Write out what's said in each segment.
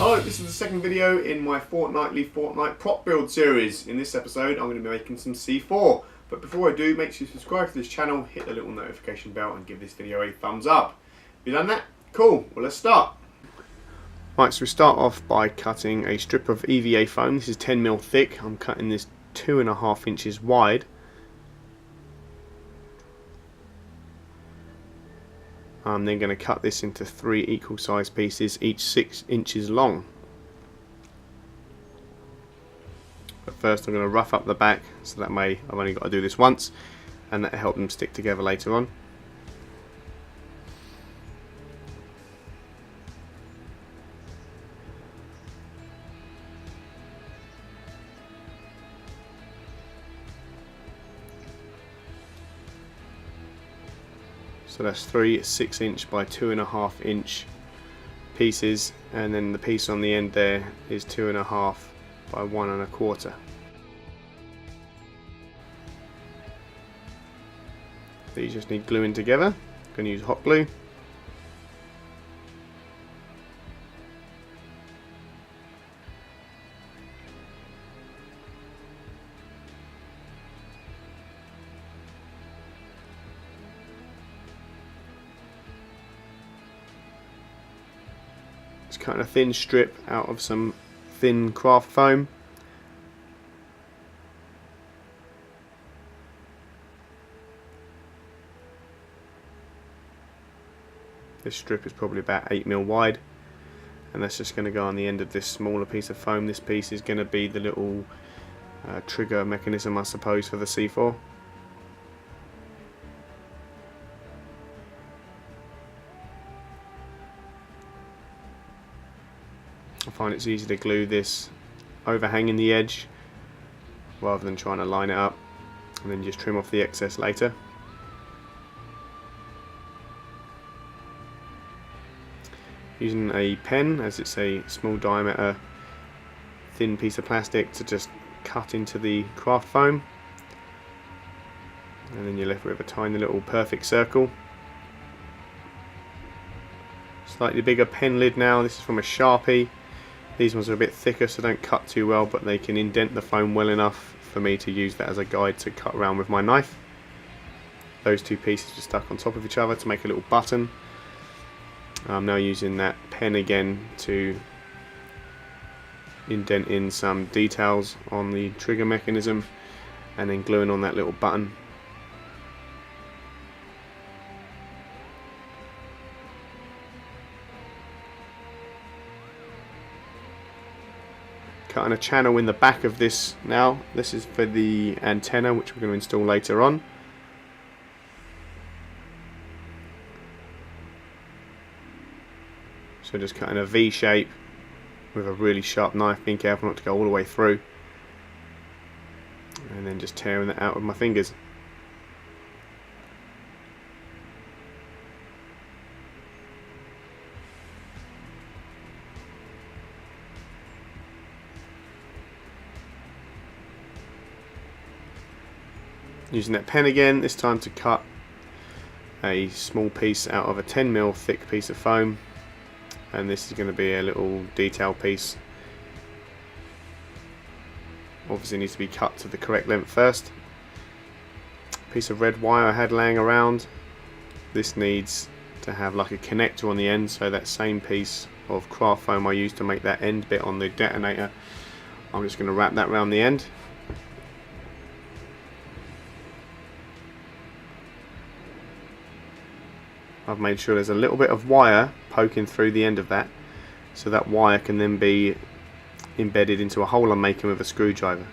Hello, this is the second video in my fortnightly Fortnite prop build series. In this episode I'm going to be making some C4, but before I do, make sure you subscribe to this channel, hit the little notification bell and give this video a thumbs up. Have you done that? Cool, well let's start. Right, so we start off by cutting a strip of EVA foam. This is 10mm thick. I'm cutting this 2.5 inches wide. I'm then going to cut this into 3 equal sized pieces, each 6 inches long. But first I'm going to rough up the back, so that I've only got to do this once, and that'll help them stick together later on. So that's 3 6-inch by 2.5 inch pieces, and then the piece on the end there is 2.5 by 1.25. These just need gluing together. I'm going to use hot glue. Just cutting a thin strip out of some thin craft foam. This strip is probably about 8mm wide, and that's just going to go on the end of this smaller piece of foam. This piece is going to be the little trigger mechanism, I suppose, for the C4. I find it's easy to glue this overhanging the edge rather than trying to line it up and then just trim off the excess later. Using a pen, as it's a small diameter thin piece of plastic, to just cut into the craft foam, and then you're left with a tiny little perfect circle. Slightly bigger pen lid now. This is from a Sharpie. These ones are a bit thicker, so don't cut too well, but they can indent the foam well enough for me to use that as a guide to cut around with my knife. Those two pieces are stuck on top of each other to make a little button. I'm now using that pen again to indent in some details on the trigger mechanism, and then gluing on that little button. Cutting a channel in the back of this now. This is for the antenna, which we're going to install later on. So just cutting a V shape with a really sharp knife, being careful not to go all the way through, and then just tearing that out with my fingers. Using that pen again, this time to cut a small piece out of a 10mm thick piece of foam, and this is going to be a little detail piece. Obviously needs to be cut to the correct length first. Piece of red wire I had laying around. This needs to have like a connector on the end, so that same piece of craft foam I used to make that end bit on the detonator, I'm just going to wrap that around the end. I've made sure there's a little bit of wire poking through the end of that, so that wire can then be embedded into a hole I'm making with a screwdriver,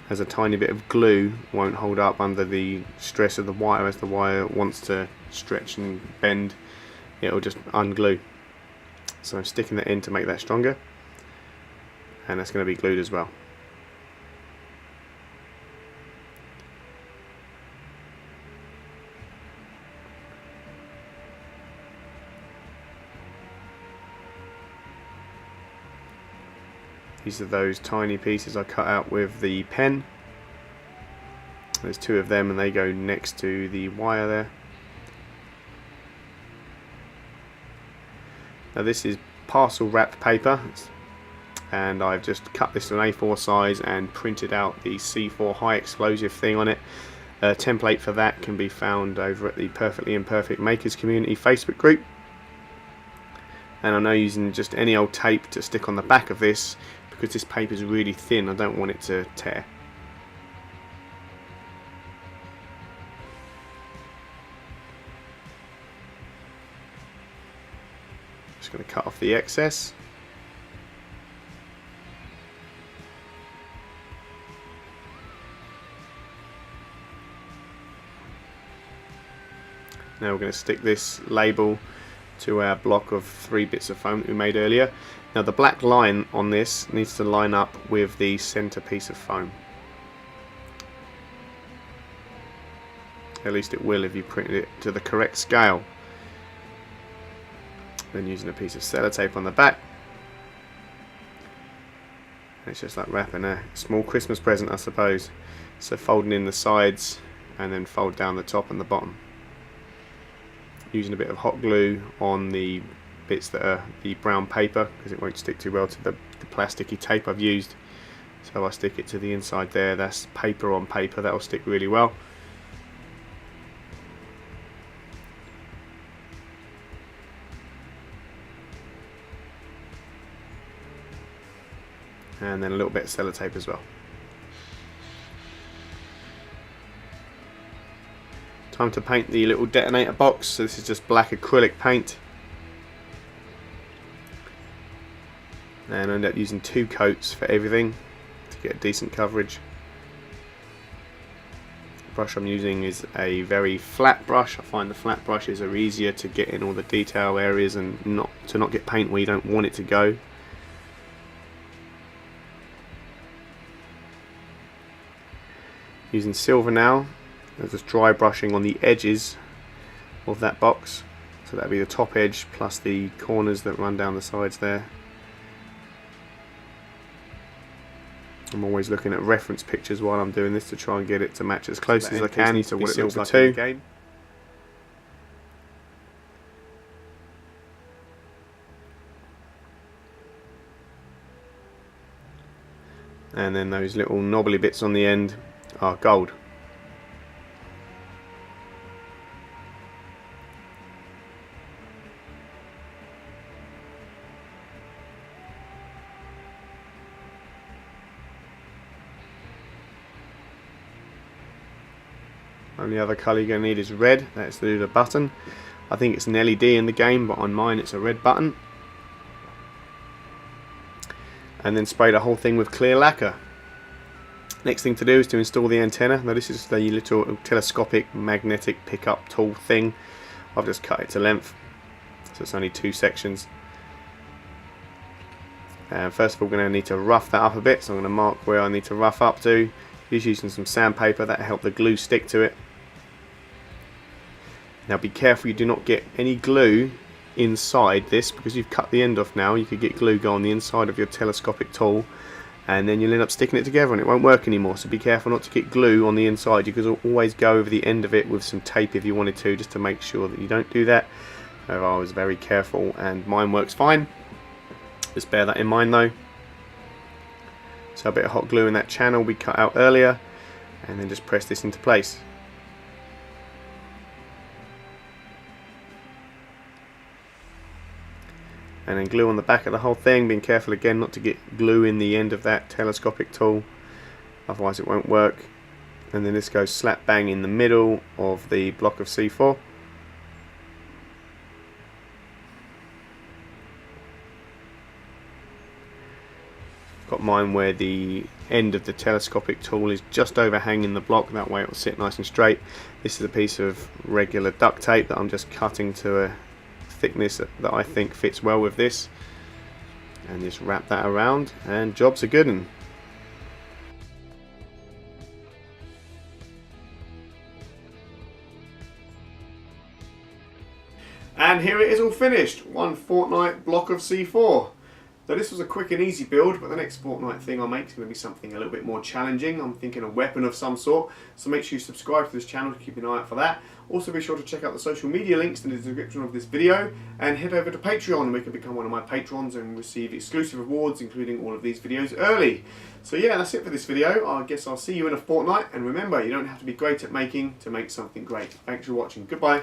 as a tiny bit of glue won't hold up under the stress of the wire. As the wire wants to stretch and bend, it'll just unglue. So I'm sticking that in to make that stronger, and that's going to be glued as well. These are those tiny pieces I cut out with the pen. There's 2 of them and they go next to the wire there. Now this is parcel wrapped paper, and I've just cut this to an A4 size and printed out the C4 high explosive thing on it. A template for that can be found over at the Perfectly Imperfect Makers Community Facebook group. And I'm now using just any old tape to stick on the back of this because this paper is really thin. I don't want it to tear. Just going to cut off the excess. Now we're going to stick this label to our block of 3 bits of foam that we made earlier. Now the black line on this needs to line up with the center piece of foam. At least it will if you printed it to the correct scale. Then using a piece of sellotape on the back. It's just like wrapping a small Christmas present, I suppose. So folding in the sides and then fold down the top and the bottom. Using a bit of hot glue on the bits that are the brown paper because it won't stick too well to the plasticky tape I've used. So I stick it to the inside there. That's paper on paper, that'll stick really well. And then a little bit of sellotape as well. Time to paint the little detonator box. So this is just black acrylic paint. And I end up using 2 coats for everything to get decent coverage. The brush I'm using is a very flat brush. I find the flat brushes are easier to get in all the detail areas and not get paint where you don't want it to go. Using silver now, I'm just dry brushing on the edges of that box. So that'll be the top edge plus the corners that run down the sides there. I'm always looking at reference pictures while I'm doing this to try and get it to match as close as I can to what it looks like in the game. And then those little knobbly bits on the end are gold. Only other colour you're going to need is red. That's to do the button. I think it's an LED in the game, but on mine it's a red button. And then spray the whole thing with clear lacquer. Next thing to do is to install the antenna. Now this is the little telescopic magnetic pickup tool thing. I've just cut it to length, so it's only 2 sections. And first of all, we're going to need to rough that up a bit, so I'm going to mark where I need to rough up to. Just using some sandpaper, that'll help the glue stick to it. Now be careful you do not get any glue inside this, because you've cut the end off now. You could get glue go on the inside of your telescopic tool, and then you'll end up sticking it together and it won't work anymore. So be careful not to get glue on the inside. You could always go over the end of it with some tape if you wanted to, just to make sure that you don't do that. However, I was very careful and mine works fine. Just bear that in mind though. So a bit of hot glue in that channel we cut out earlier, and then just press this into place. And then glue on the back of the whole thing, being careful again not to get glue in the end of that telescopic tool, otherwise it won't work. And then this goes slap bang in the middle of the block of C4. Got mine where the end of the telescopic tool is just overhanging the block, that way it will sit nice and straight. This is a piece of regular duct tape that I'm just cutting to a thickness that I think fits well with this, and just wrap that around and job's a good one. And here it is all finished, one Fortnite block of C4. So this was a quick and easy build, but the next Fortnite thing I'll make is going to be something a little bit more challenging. I'm thinking a weapon of some sort, so make sure you subscribe to this channel to keep an eye out for that. Also be sure to check out the social media links in the description of this video, and head over to Patreon where you can become one of my patrons and receive exclusive rewards, including all of these videos early. So yeah, that's it for this video. I guess I'll see you in a fortnight, and remember, you don't have to be great at making to make something great. Thanks for watching. Goodbye.